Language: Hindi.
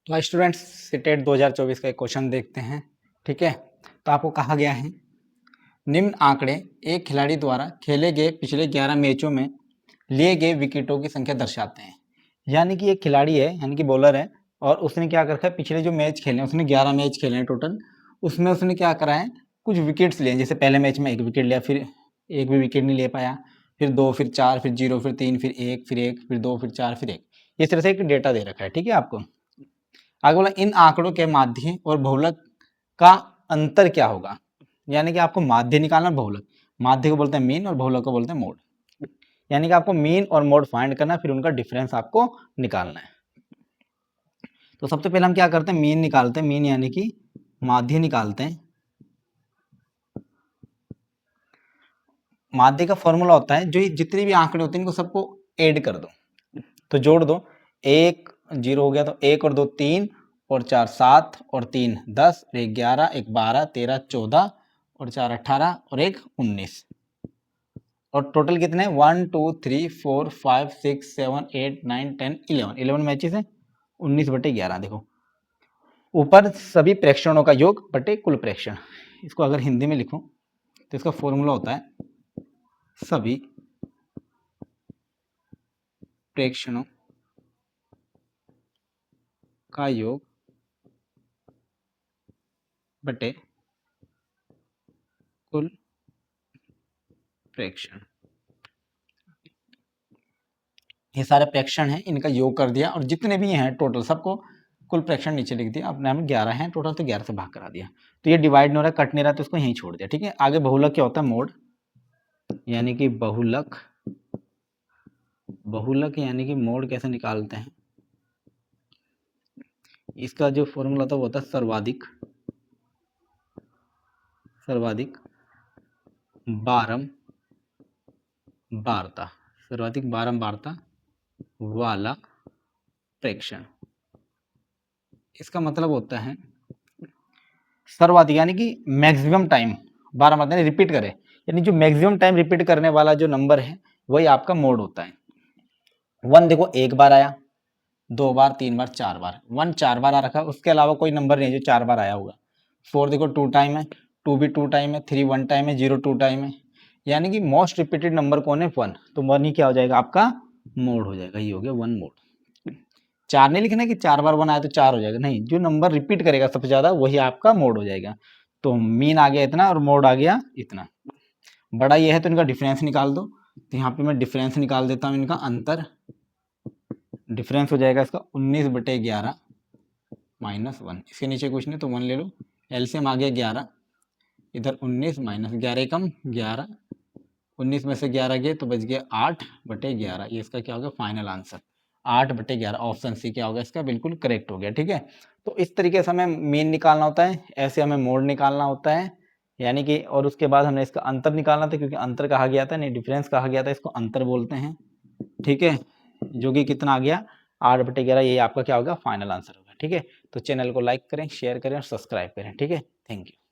तो स्टूडेंट्स सीटेट 2024 का एक क्वेश्चन देखते हैं। ठीक है, तो आपको कहा गया है निम्न आंकड़े एक खिलाड़ी द्वारा खेले गए पिछले 11 मैचों में लिए गए विकेटों की संख्या दर्शाते हैं। यानी कि एक खिलाड़ी है, यानी कि बॉलर है, और उसने क्या कर रखा है, पिछले जो मैच खेले हैं, उसने 11 मैच खेले हैं टोटल, उसमें उसने क्या करा है, कुछ विकेट्स लिए। जैसे पहले मैच में 1 विकेट लिया, फिर एक भी विकेट नहीं ले पाया, फिर 2, फिर 4, फिर 0, फिर 3, फिर 1, फिर 1, फिर 2, फिर 4, फिर 1। इस तरह से एक डेटा दे रखा है। ठीक है, आपको आगे बोला इन आंकड़ों के माध्य और बहुलक का अंतर क्या होगा। यानी कि आपको माध्य निकालना, बहुलक, माध्य को बोलते हैं मीन और बहुलक को बोलते हैं मोड। यानी कि आपको मीन और मोड फाइंड करना, फिर उनका डिफरेंस आपको निकालना है। तो सबसे पहले हम क्या करते हैं, मीन निकालते हैं। मीन यानी कि माध्य निकालते हैं। माध्य का फॉर्मूला होता है, जो जितने भी आंकड़े होते हैं इनको सबको ऐड कर दो, तो जोड़ दो। 1 0 हो गया, तो 1 और 2 3 और 4 7 और 3 10 और 1 11 1 12 13 14 और 4 18 और 1 19। और टोटल कितने, 1 2 3 4 5 6 7 8 9 10 11 मैचेस है, 19/11। देखो ऊपर सभी प्रेक्षणों का योग बटे कुल प्रेक्षण। इसको अगर हिंदी में लिखूं तो इसका फॉर्मूला होता है सभी प्रेक्षणों का योग बटे कुल प्रेक्षण। ये सारे प्रेक्षण हैं, इनका योग कर दिया, और जितने भी हैं टोटल सबको कुल प्रेक्षण नीचे लिख दिया। अपने में 11 हैं टोटल, तो 11 से भाग करा दिया। तो ये डिवाइड नहीं हो रहा, कट नहीं रहा, तो इसको यहीं छोड़ दिया। ठीक है, आगे बहुलक क्या होता है, मोड। यानी कि बहुलक, बहुलक यानी कि मोड कैसे निकालते हैं, इसका जो फॉर्मूला था वो होता है सर्वाधिक, सर्वाधिक बारंबारता, सर्वाधिक बारंबारता वाला प्रेक्षण। इसका मतलब होता है सर्वाधिक यानी कि मैक्सिमम टाइम, बारंबार रिपीट करे, यानी जो मैक्सिमम टाइम रिपीट करने वाला जो नंबर है वही आपका मोड होता है। 1 देखो 1 बार आया, 2 बार, 3 बार, 4 बार। 1 4 बार आ रखा है, उसके अलावा कोई नंबर नहीं है जो 4 बार आया होगा। 4 देखो 2 टाइम है, 2 भी 2 टाइम है, 3 1 टाइम है, 0 2 टाइम है। यानी कि मोस्ट रिपीटेड नंबर कौन है, 1। तो 1 ही क्या हो जाएगा, आपका मोड हो जाएगा। ये हो गया 1 मोड। 4 नहीं लिखना कि 4 बार 1 आया तो 4 हो जाएगा, नहीं, जो नंबर रिपीट करेगा सबसे ज्यादा वही आपका मोड हो जाएगा। तो मीन आ गया इतना और मोड आ गया इतना। बड़ा ये है तो इनका डिफरेंस निकाल दो। तो यहाँ पे मैं डिफरेंस निकाल देता हूँ, इनका अंतर। डिफरेंस हो जाएगा इसका 19/11 माइनस 1। इसके नीचे कुछ नहीं तो 1 ले लो। एलसीएम आ गया 11, इधर 19 माइनस 11 कम 11, 19 में से 11 गए तो बच गया 8/11। ये इसका क्या होगा, फाइनल आंसर 8/11। ऑप्शन सी क्या होगा इसका, बिल्कुल करेक्ट हो गया। ठीक है, तो इस तरीके से हमें मीन निकालना होता है, ऐसे हमें मोड निकालना होता है। यानी कि और उसके बाद हमें इसका अंतर निकालना था, क्योंकि अंतर कहा गया था, नहीं डिफरेंस कहा गया था, इसको अंतर बोलते हैं। ठीक है, जो कि कितना आ गया, 8/11। ये आपका क्या होगा, फाइनल आंसर होगा। ठीक है, तो चैनल को लाइक करें, शेयर करें और सब्सक्राइब करें। ठीक है, थैंक यू।